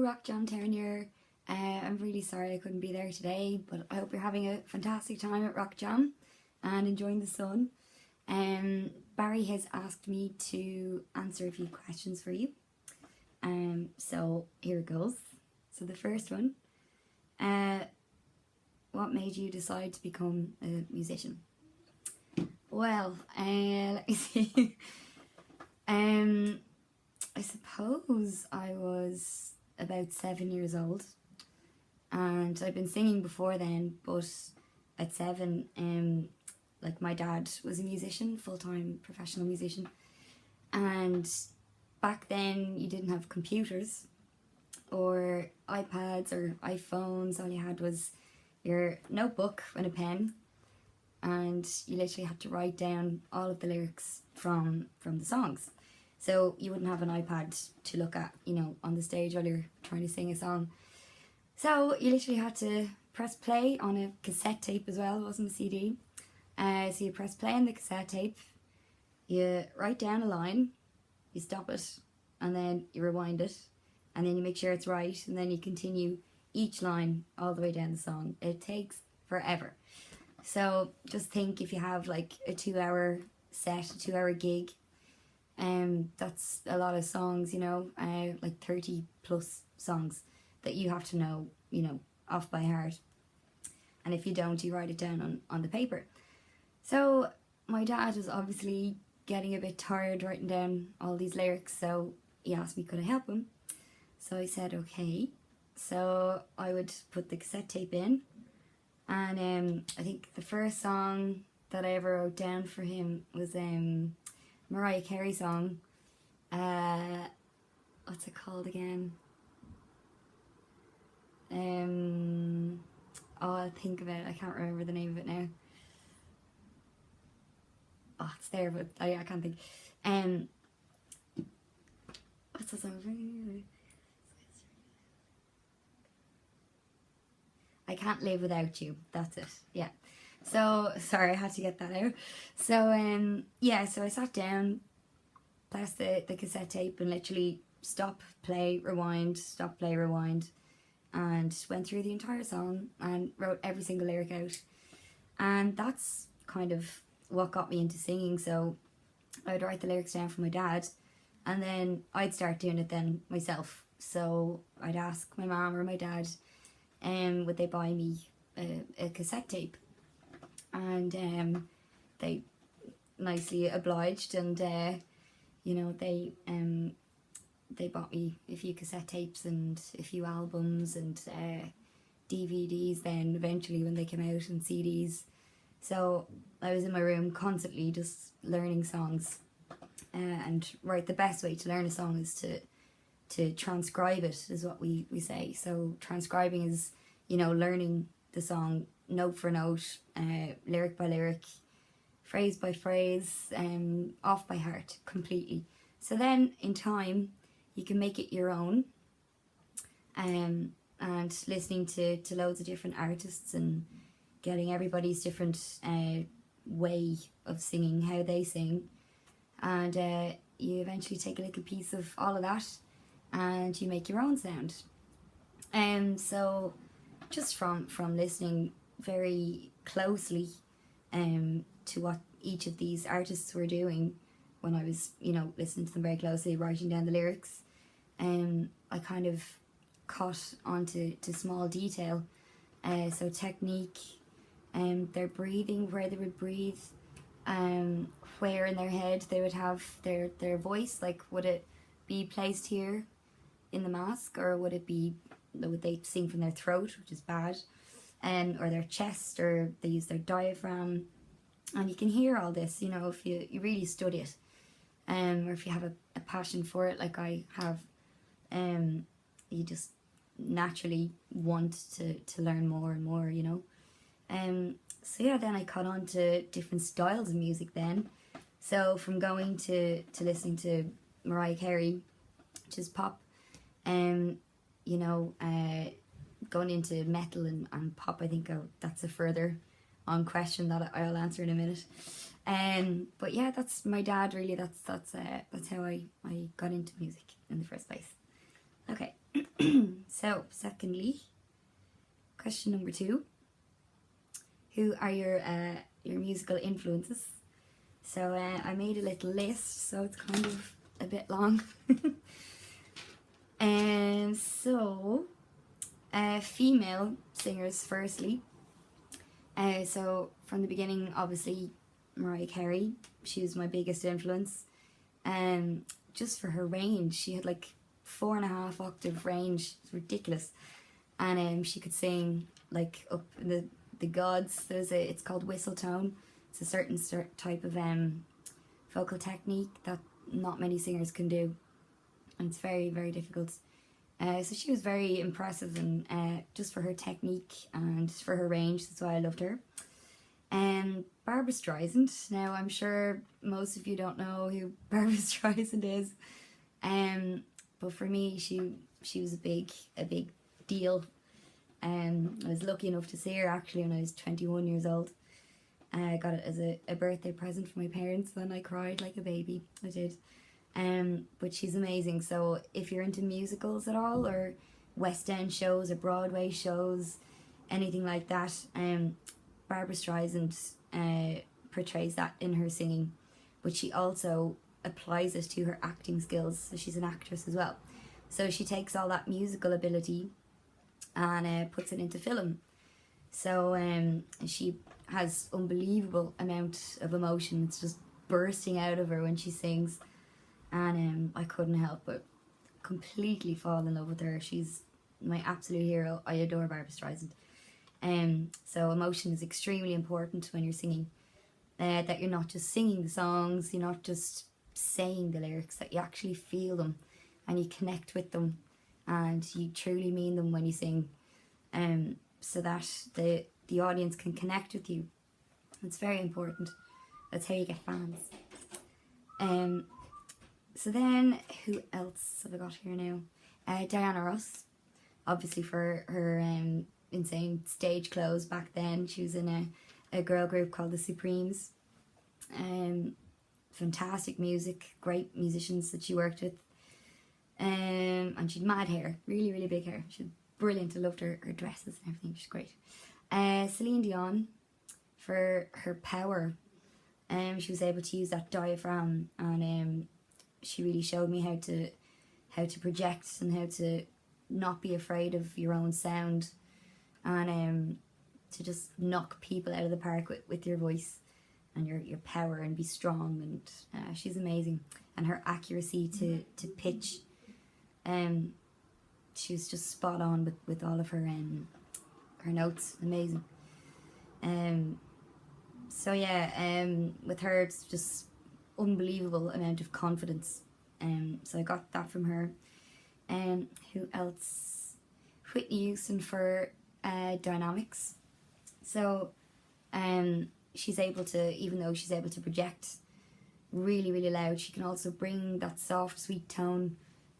Rockjam, Terrenure. I'm really sorry I couldn't be there today, but I hope you're having a fantastic time at Rockjam and enjoying the sun. Barry has asked me to answer a few questions for you. So here it goes. So the first one, what made you decide to become a musician? Well, let me see. I suppose I was about 7 years old, and I'd been singing before then, but at 7, like my dad was a musician, full-time professional musician, and back then you didn't have computers or iPads or iPhones. All you had was your notebook and a pen, and you literally had to write down all of the lyrics from the songs. So you wouldn't have an iPad to look at, you know, on the stage while you're trying to sing a song. So you literally had to press play on a cassette tape as well. It wasn't a CD. So you press play on the cassette tape, you write down a line, you stop it, and then you rewind it, and then you make sure it's right, and then you continue each line all the way down the song. It takes forever. So just think, if you have like a 2-hour set, a 2-hour gig, that's a lot of songs, you know, like 30 plus songs that you have to know, you know, off by heart. And if you don't, you write it down on the paper. So my dad was obviously getting a bit tired writing down all these lyrics, so he asked me could I help him. So I said okay. So I would put the cassette tape in, and I think the first song that I ever wrote down for him was Mariah Carey song. What's it called again? I'll think of it. I can't remember the name of it now. Oh, it's there, but I can't think. What's the song? I Can't Live Without You. That's it. Yeah. So, sorry, I had to get that out. So, yeah, so I sat down, pressed the cassette tape, and literally stop, play, rewind, stop, play, rewind, and went through the entire song and wrote every single lyric out. And that's kind of what got me into singing. So I would write the lyrics down for my dad, and then I'd start doing it then myself. So I'd ask my mom or my dad, would they buy me a cassette tape? And they nicely obliged, and you know, they bought me a few cassette tapes and a few albums and DVDs then eventually when they came out, and CDs. So I was in my room constantly just learning songs, and the best way to learn a song is to transcribe it, is what we say. So transcribing is, you know, learning the song note for note, lyric by lyric, phrase by phrase, off by heart completely. So then in time you can make it your own, and listening to loads of different artists and getting everybody's different way of singing, how they sing, and you eventually take a little piece of all of that and you make your own sound. So just from listening very closely to what each of these artists were doing, when I was, you know, listening to them very closely, writing down the lyrics, I kind of caught onto small detail. So technique, their breathing, where they would breathe, where in their head they would have their voice, like would it be placed here in the mask, or would they sing from their throat, which is bad, or their chest, or they use their diaphragm. And you can hear all this, you know, if you really study it, or if you have a passion for it like I have, you just naturally want to learn more and more, you know. So yeah, then I caught on to different styles of music then. So from going to listening to Mariah Carey, which is pop, you know, going into metal and pop, I think that's a further on question that I'll answer in a minute. But yeah, that's my dad really. That's how I got into music in the first place. Okay. So, secondly, question number 2. Who are your musical influences? So I made a little list, so it's kind of a bit long. And so, female singers firstly. So from the beginning, obviously, Mariah Carey. She was my biggest influence. Just for her range, she had like 4.5 octave range. It's ridiculous. And she could sing like up in the gods. It's called whistle tone. It's a certain type of vocal technique that not many singers can do, and it's very, very difficult. So she was very impressive, and just for her technique and for her range, that's why I loved her. And Barbra Streisand. Now I'm sure most of you don't know who Barbra Streisand is, but for me, she was a big deal. I was lucky enough to see her actually when I was 21 years old. I got it as a birthday present for my parents, and I cried like a baby. I did. But she's amazing. So if you're into musicals at all, or West End shows or Broadway shows, anything like that, Barbra Streisand portrays that in her singing, but she also applies it to her acting skills. So she's an actress as well. So she takes all that musical ability and puts it into film. So she has unbelievable amount of emotion. It's just bursting out of her when she sings, and I couldn't help but completely fall in love with her. She's my absolute hero. I adore Barbra Streisand. So emotion is extremely important when you're singing. That you're not just singing the songs, you're not just saying the lyrics, that you actually feel them and you connect with them and you truly mean them when you sing, so that the audience can connect with you. It's very important. That's how you get fans. So then, who else have I got here now? Diana Ross, obviously for her insane stage clothes back then. She was in a girl group called the Supremes. Fantastic music, great musicians that she worked with. And she had mad hair, really, really big hair. She was brilliant. I loved her dresses and everything. She's great. Celine Dion, for her power. She was able to use that diaphragm, and she really showed me how to project and how to not be afraid of your own sound, and to just knock people out of the park with your voice and your power, and be strong. And she's amazing. And her accuracy to pitch, she was just spot on with all of her notes. Amazing. So yeah, with her it's just unbelievable amount of confidence. So I got that from her. Who else? Whitney Houston for dynamics. So she's able to, even though she's able to project really, really loud, she can also bring that soft, sweet tone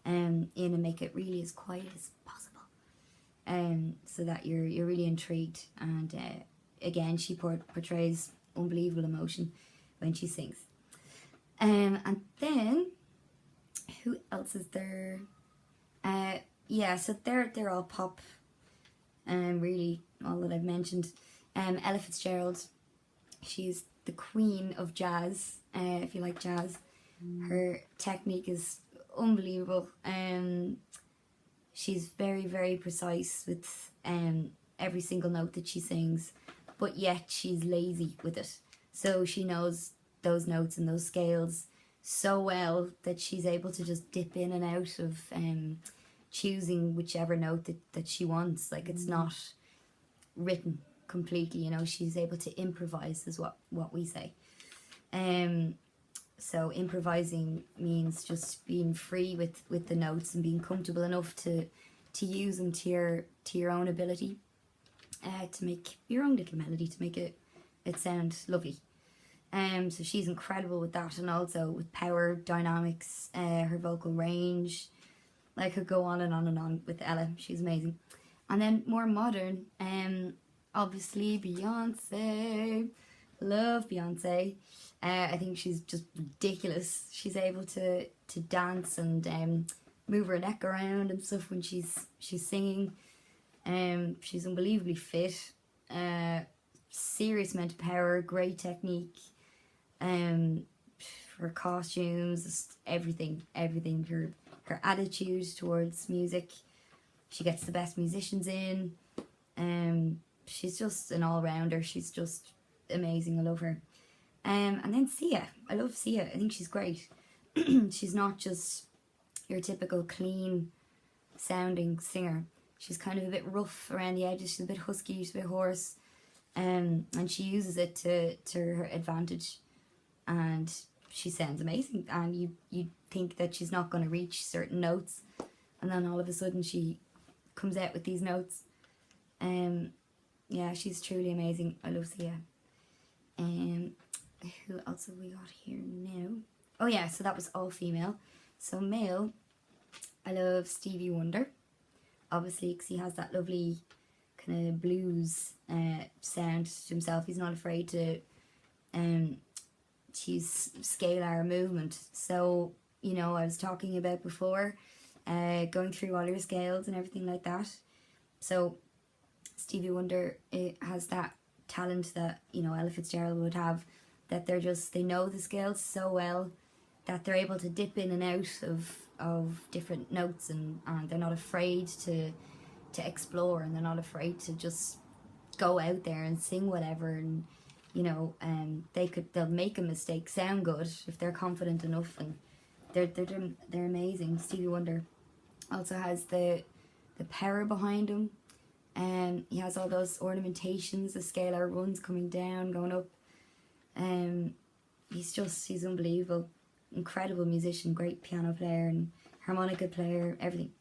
in and make it really as quiet as possible, so that you're really intrigued. And again, she portrays unbelievable emotion when she sings. And then who else is there? Yeah, so they're all pop, really, all that I've mentioned. Ella Fitzgerald, she's the queen of jazz. If you like jazz, her technique is unbelievable. She's very, very precise with every single note that she sings, but yet she's lazy with it. So she knows those notes and those scales so well that she's able to just dip in and out of choosing whichever note that she wants. Like, it's not written completely, she's able to improvise, is what we say. So improvising means just being free with the notes and being comfortable enough to use them to your own ability, to make your own little melody, to make it sound lovely. So she's incredible with that, and also with power, dynamics, her vocal range. I could go on and on and on with Ella. She's amazing. And then more modern, obviously Beyonce. Love Beyonce. I think she's just ridiculous. She's able to dance and move her neck around and stuff when she's singing. She's unbelievably fit. Serious amount of power, great technique. Her costumes, just everything. Her attitude towards music. She gets the best musicians in. She's just an all-rounder. She's just amazing. I love her. And then Sia. I love Sia. I think she's great. She's not just your typical clean sounding singer. She's kind of a bit rough around the edges. She's a bit husky. She's a bit hoarse. And she uses it to her advantage. And she sounds amazing. And you think that she's not going to reach certain notes. And then all of a sudden she comes out with these notes. Yeah, she's truly amazing. I love Sia. Who else have we got here now? Oh yeah, so that was all female. So male, I love Stevie Wonder. Obviously, because he has that lovely kind of blues sound to himself. He's not afraid to use scalar movement. So, you know, I was talking about before, going through all your scales and everything like that. So Stevie Wonder has that talent that, you know, Ella Fitzgerald would have, that they know the scales so well that they're able to dip in and out of different notes, and they're not afraid to explore, and they're not afraid to just go out there and sing whatever, and you know, they'll make a mistake sound good if they're confident enough, and they're amazing. Stevie Wonder also has the power behind him. He has all those ornamentations, the scalar runs coming down, going up. He's unbelievable. Incredible musician, great piano player and harmonica player, everything.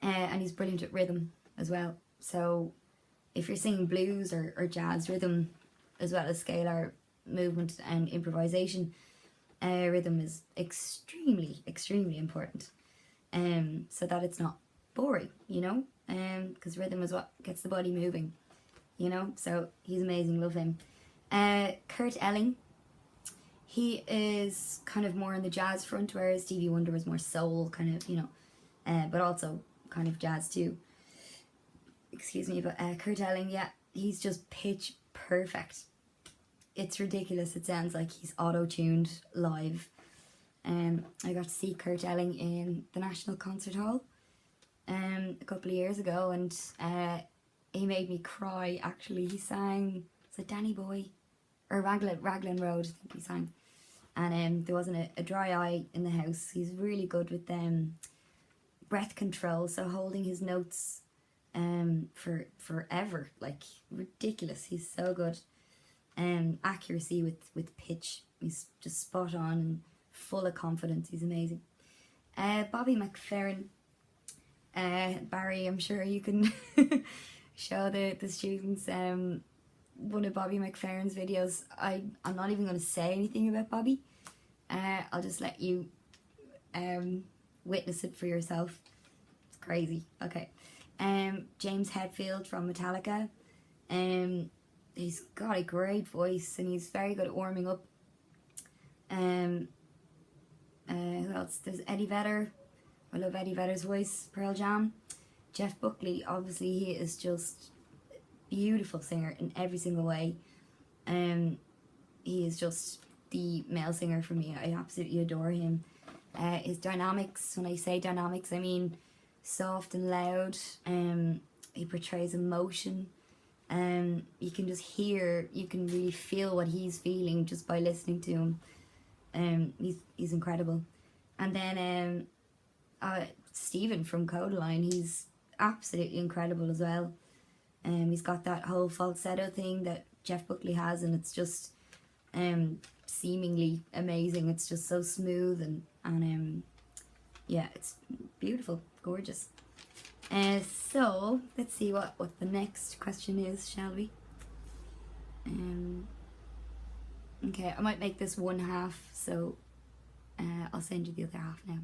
And he's brilliant at rhythm as well. So if you're singing blues or jazz, rhythm as well as scalar movement and improvisation, rhythm is extremely, extremely important. So that it's not boring, you know, because rhythm is what gets the body moving, you know. So he's amazing, love him. Kurt Elling, he is kind of more on the jazz front, whereas Stevie Wonder was more soul, kind of, you know, but also kind of jazz too. Excuse me, but Kurt Elling, yeah, he's just pitch perfect. It's ridiculous. It sounds like he's auto-tuned live. I got to see Kurt Elling in the National Concert Hall a couple of years ago, and he made me cry, actually. He sang, is it Danny Boy? Or Raglan Road, I think he sang. And there wasn't a dry eye in the house. He's really good with breath control, so holding his notes for forever, like ridiculous. He's so good. Accuracy with pitch, he's just spot on and full of confidence. He's amazing. Bobby McFerrin, Barry, I'm sure you can show the students one of Bobby McFerrin's videos. I'm not even going to say anything about Bobby. I'll just let you witness it for yourself. It's crazy. Okay. James Hetfield from Metallica. He's got a great voice and he's very good at warming up. Who else? There's Eddie Vedder. I love Eddie Vedder's voice. Pearl Jam. Jeff Buckley, obviously he is just a beautiful singer in every single way. He is just the male singer for me. I absolutely adore him. His dynamics, when I say dynamics, I mean soft and loud. He portrays emotion. You can just hear, you can really feel what he's feeling just by listening to him. He's incredible. And then Stephen from Codaline, he's absolutely incredible as well. He's got that whole falsetto thing that Jeff Buckley has, and it's just seemingly amazing. It's just so smooth and yeah, it's beautiful, gorgeous. So let's see what the next question is, shall we? Okay, I might make this one half, so I'll send you the other half now.